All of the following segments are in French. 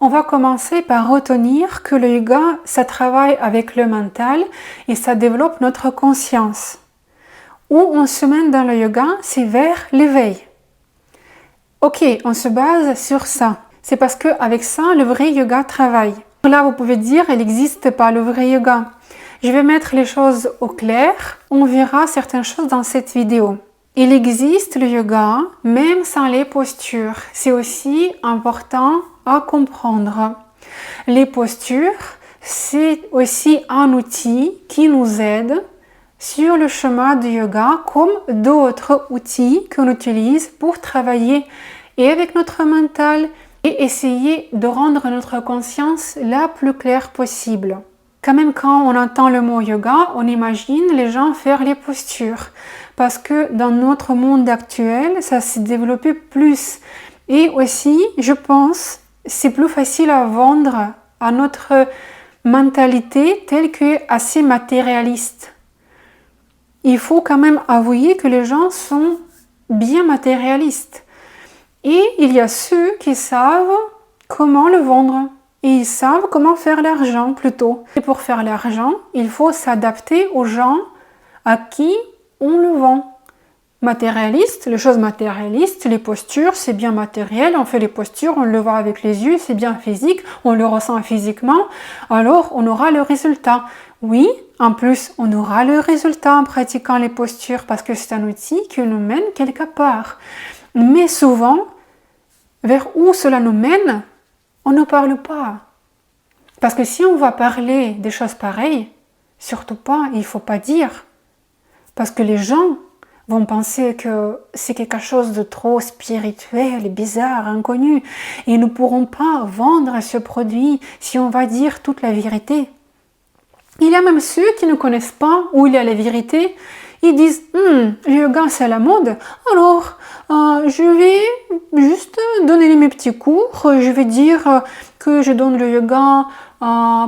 On va commencer par retenir que le yoga, ça travaille avec le mental et ça développe notre conscience. Où on se mène dans le yoga, c'est vers l'éveil. Ok, on se base sur ça. C'est parce qu'avec ça, le vrai yoga travaille. Là, vous pouvez dire, il n'existe pas le vrai yoga. Je vais mettre les choses au clair. On verra certaines choses dans cette vidéo. Il existe le yoga, même sans les postures. C'est aussi important à comprendre. Les postures, c'est aussi un outil qui nous aide sur le chemin du yoga, comme d'autres outils qu'on utilise pour travailler et avec notre mental et essayer de rendre notre conscience la plus claire possible. Quand même, quand on entend le mot yoga, on imagine les gens faire les postures. Parce que dans notre monde actuel, ça s'est développé plus. Et aussi, je pense, c'est plus facile à vendre à notre mentalité telle que assez matérialiste. Il faut quand même avouer que les gens sont bien matérialistes. Et il y a ceux qui savent comment le vendre. Et ils savent comment faire l'argent plutôt. Et pour faire l'argent, il faut s'adapter aux gens à qui on le vend. Matérialiste, les choses matérialistes, les postures, c'est bien matériel. On fait les postures, on le voit avec les yeux, c'est bien physique, on le ressent physiquement. Alors, on aura le résultat. Oui, en plus, on aura le résultat en pratiquant les postures parce que c'est un outil qui nous mène quelque part. Mais souvent, vers où cela nous mène, on ne parle pas. Parce que si on va parler des choses pareilles, surtout pas, il ne faut pas dire. Parce que les gens vont penser que c'est quelque chose de trop spirituel, bizarre, inconnu. Et ils ne pourront pas vendre ce produit si on va dire toute la vérité. Il y a même ceux qui ne connaissent pas où il y a la vérité. Ils disent, le yoga c'est à la mode, alors je vais juste donner mes petits cours, je vais dire que je donne le yoga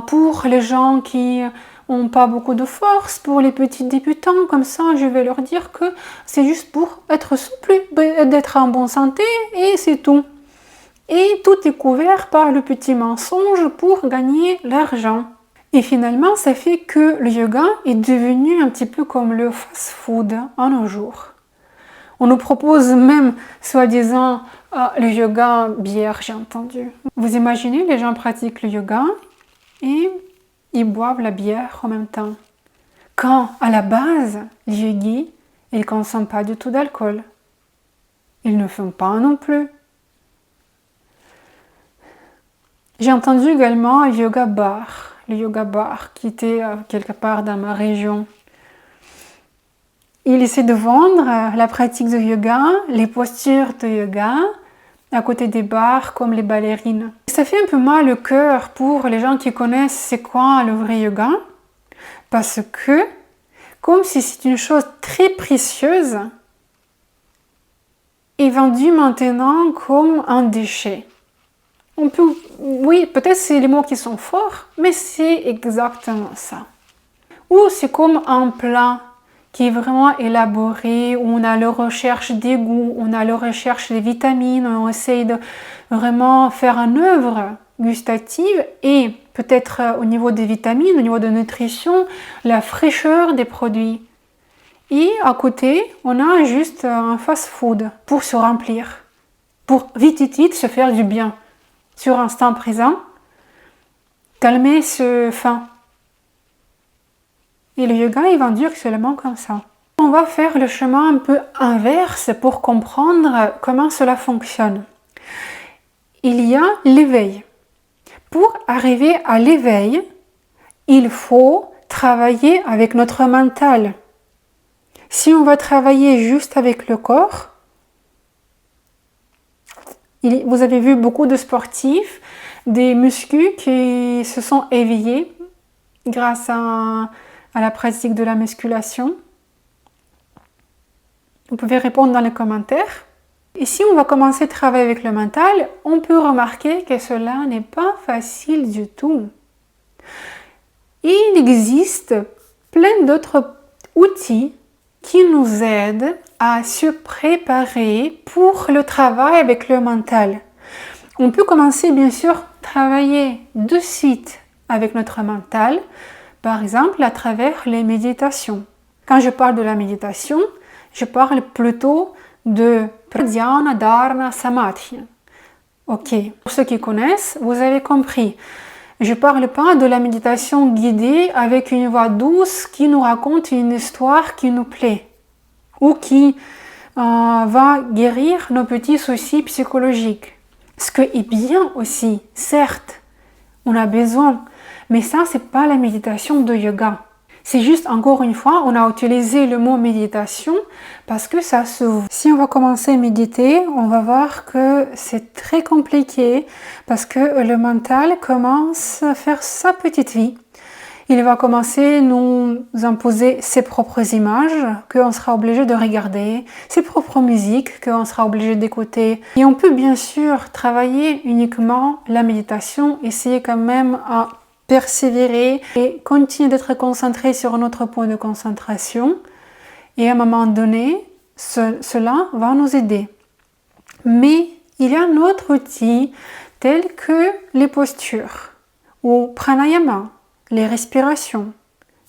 pour les gens qui n'ont pas beaucoup de force, pour les petits débutants, comme ça je vais leur dire que c'est juste pour être souple, d'être en bonne santé et c'est tout. Et tout est couvert par le petit mensonge pour gagner l'argent. Et finalement, ça fait que le yoga est devenu un petit peu comme le fast-food en nos jours. On nous propose même, soi-disant, le yoga bière, j'ai entendu. Vous imaginez, les gens pratiquent le yoga et ils boivent la bière en même temps. Quand, à la base, les yogis, ils ne consomment pas du tout d'alcool. Ils ne fument pas non plus. J'ai entendu également le yoga bar. Le yoga bar qui était quelque part dans ma région. Il essaie de vendre la pratique de yoga, les postures de yoga, à côté des bars comme les ballerines. Ça fait un peu mal au cœur pour les gens qui connaissent c'est quoi le vrai yoga, parce que, comme si c'est une chose très précieuse, est vendue maintenant comme un déchet. On peut, oui, peut-être c'est les mots qui sont forts, mais c'est exactement ça. Ou c'est comme un plat qui est vraiment élaboré, où on a la recherche des goûts, on a la recherche des vitamines, on essaye de vraiment faire une œuvre gustative et peut-être au niveau des vitamines, au niveau de nutrition, la fraîcheur des produits. Et à côté, on a juste un fast-food pour se remplir, pour vite se faire du bien. Sur l'instant présent, calmer ce faim. Et le yoga est vendu seulement comme ça. On va faire le chemin un peu inverse pour comprendre comment cela fonctionne. Il y a l'éveil. Pour arriver à l'éveil, il faut travailler avec notre mental. Si on va travailler juste avec le corps, vous avez vu beaucoup de sportifs, des muscles qui se sont éveillés grâce à la pratique de la musculation. Vous pouvez répondre dans les commentaires. Et si on va commencer à travailler avec le mental, on peut remarquer que cela n'est pas facile du tout. Il existe plein d'autres outils qui nous aident à se préparer pour le travail avec le mental. On peut commencer bien sûr travailler de suite avec notre mental, par exemple à travers les méditations. Quand je parle de la méditation, je parle plutôt de Pradhyana Dharana Samadhi. Ok, pour ceux qui connaissent, vous avez compris. Je ne parle pas de la méditation guidée avec une voix douce qui nous raconte une histoire qui nous plaît ou qui va guérir nos petits soucis psychologiques. Ce qui est bien aussi, certes, on a besoin, mais ça, c'est pas la méditation de yoga. C'est juste, encore une fois, on a utilisé le mot méditation parce que ça se voit. Si on va commencer à méditer, on va voir que c'est très compliqué parce que le mental commence à faire sa petite vie. Il va commencer à nous imposer ses propres images qu'on sera obligé de regarder, ses propres musiques qu'on sera obligé d'écouter. Et on peut bien sûr travailler uniquement la méditation, essayer quand même à persévérer et continuer d'être concentré sur notre point de concentration. Et à un moment donné, cela va nous aider. Mais il y a un autre outil tel que les postures ou pranayama, les respirations,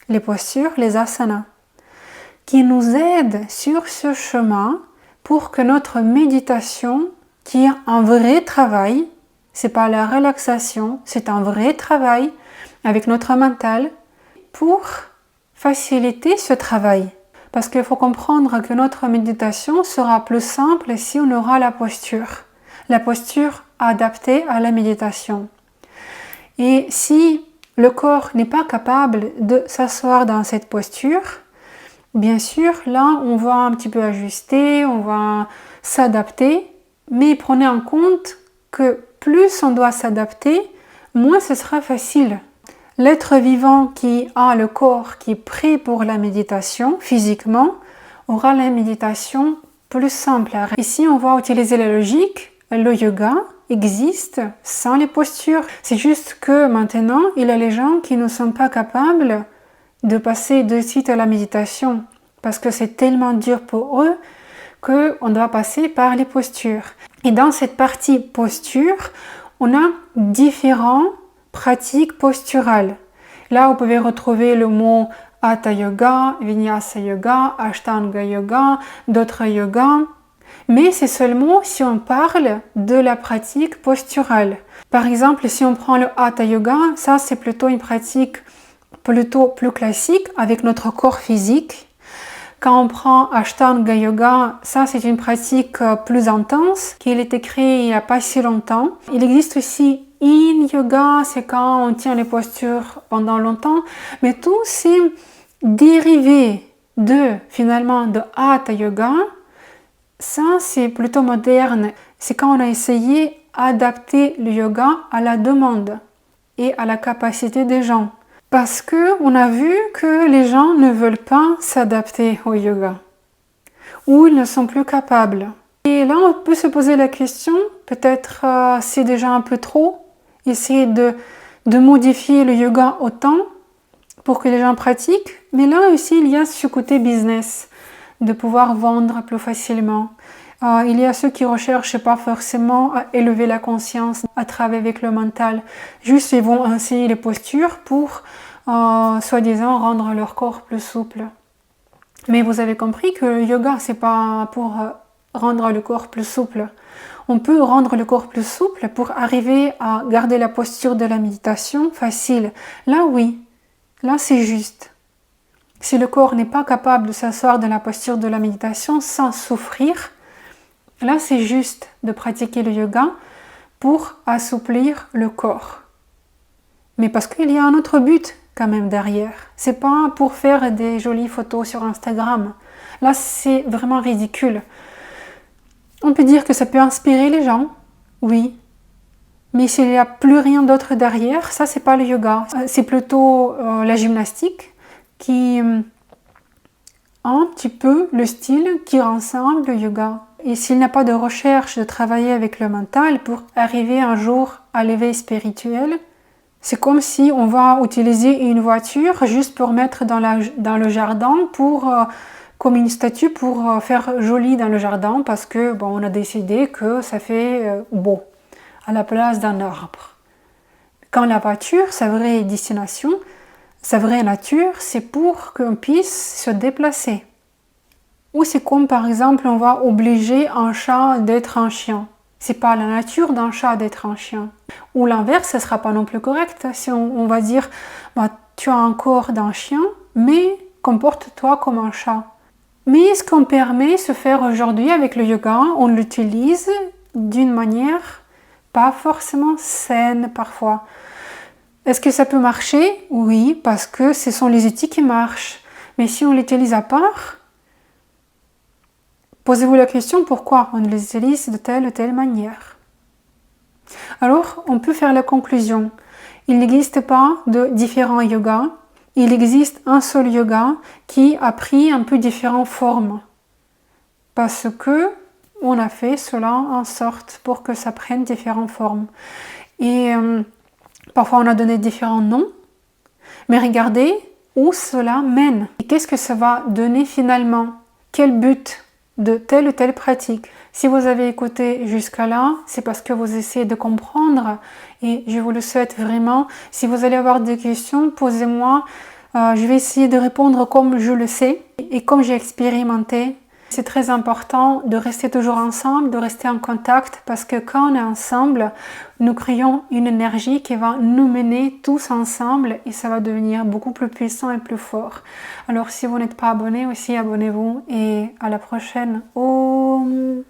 les postures, les asanas, qui nous aident sur ce chemin pour que notre méditation, qui est un vrai travail, c'est pas la relaxation, c'est un vrai travail avec notre mental pour faciliter ce travail. Parce qu'il faut comprendre que notre méditation sera plus simple si on aura la posture adaptée à la méditation. Et si le corps n'est pas capable de s'asseoir dans cette posture, bien sûr, là, on va un petit peu ajuster, on va s'adapter, mais prenez en compte que plus on doit s'adapter, moins ce sera facile. L'être vivant qui a le corps qui est prêt pour la méditation physiquement aura la méditation plus simple. Ici, on va utiliser la logique. Le yoga existe sans les postures. C'est juste que maintenant, il y a les gens qui ne sont pas capables de passer de suite à la méditation parce que c'est tellement dur pour eux qu'on doit passer par les postures. Et dans cette partie posture, on a différentes pratiques posturales. Là, vous pouvez retrouver le mot Hatha Yoga, Vinyasa Yoga, Ashtanga Yoga, d'autres yogas. Mais c'est seulement si on parle de la pratique posturale. Par exemple, si on prend le Hatha Yoga, ça c'est plutôt une pratique plutôt plus classique avec notre corps physique. Quand on prend Ashtanga Yoga, ça c'est une pratique plus intense qui a été créée il n'y a pas si longtemps. Il existe aussi Yin Yoga, c'est quand on tient les postures pendant longtemps, mais tous ces dérivés finalement de Hatha Yoga, ça c'est plutôt moderne. C'est quand on a essayé d'adapter le yoga à la demande et à la capacité des gens. Parce qu'on a vu que les gens ne veulent pas s'adapter au yoga ou ils ne sont plus capables. Et là, on peut se poser la question, peut-être c'est déjà un peu trop, essayer de modifier le yoga autant pour que les gens pratiquent. Mais là aussi, il y a ce côté business, de pouvoir vendre plus facilement. Il y a ceux qui ne recherchent pas forcément à élever la conscience, à travailler avec le mental. Juste, ils vont enseigner les postures pour, soi-disant, rendre leur corps plus souple. Mais vous avez compris que le yoga, c'est pas pour rendre le corps plus souple. On peut rendre le corps plus souple pour arriver à garder la posture de la méditation facile. Là, oui. Là, c'est juste. Si le corps n'est pas capable de s'asseoir dans la posture de la méditation sans souffrir, là, c'est juste de pratiquer le yoga pour assouplir le corps. Mais parce qu'il y a un autre but quand même derrière. C'est pas pour faire des jolies photos sur Instagram. Là, c'est vraiment ridicule. On peut dire que ça peut inspirer les gens, oui. Mais s'il n'y a plus rien d'autre derrière, ça, c'est pas le yoga. C'est plutôt la gymnastique qui a un petit peu le style qui ressemble le yoga. Et s'il n'y a pas de recherche de travailler avec le mental pour arriver un jour à l'éveil spirituel, c'est comme si on va utiliser une voiture juste pour mettre dans le jardin comme une statue pour faire joli dans le jardin parce que on a décidé que ça fait beau à la place d'un arbre. Quand la voiture, sa vraie destination, sa vraie nature, c'est pour qu'on puisse se déplacer. Ou c'est comme par exemple on va obliger un chat d'être un chien. C'est pas la nature d'un chat d'être un chien. Ou l'inverse, ce sera pas non plus correct. Si on va dire bah, tu as un corps d'un chien, mais comporte-toi comme un chat. Mais ce qu'on permet de se faire aujourd'hui avec le yoga, on l'utilise d'une manière pas forcément saine parfois. Est-ce que ça peut marcher? Oui, parce que ce sont les outils qui marchent. Mais si on l'utilise à part, posez-vous la question pourquoi on les utilise de telle ou telle manière. Alors, on peut faire la conclusion. Il n'existe pas de différents yogas. Il existe un seul yoga qui a pris un peu différentes formes. Parce que on a fait cela en sorte pour que ça prenne différentes formes. Et parfois on a donné différents noms. Mais regardez où cela mène. Et qu'est-ce que ça va donner finalement? Quel but de telle ou telle pratique? Si vous avez écouté jusqu'à là, c'est parce que vous essayez de comprendre et je vous le souhaite vraiment. Si vous allez avoir des questions, posez-moi. Je vais essayer de répondre comme je le sais et comme j'ai expérimenté. C'est très important de rester toujours ensemble, de rester en contact parce que quand on est ensemble, nous créons une énergie qui va nous mener tous ensemble et ça va devenir beaucoup plus puissant et plus fort. Alors si vous n'êtes pas abonné aussi, abonnez-vous et à la prochaine. Om.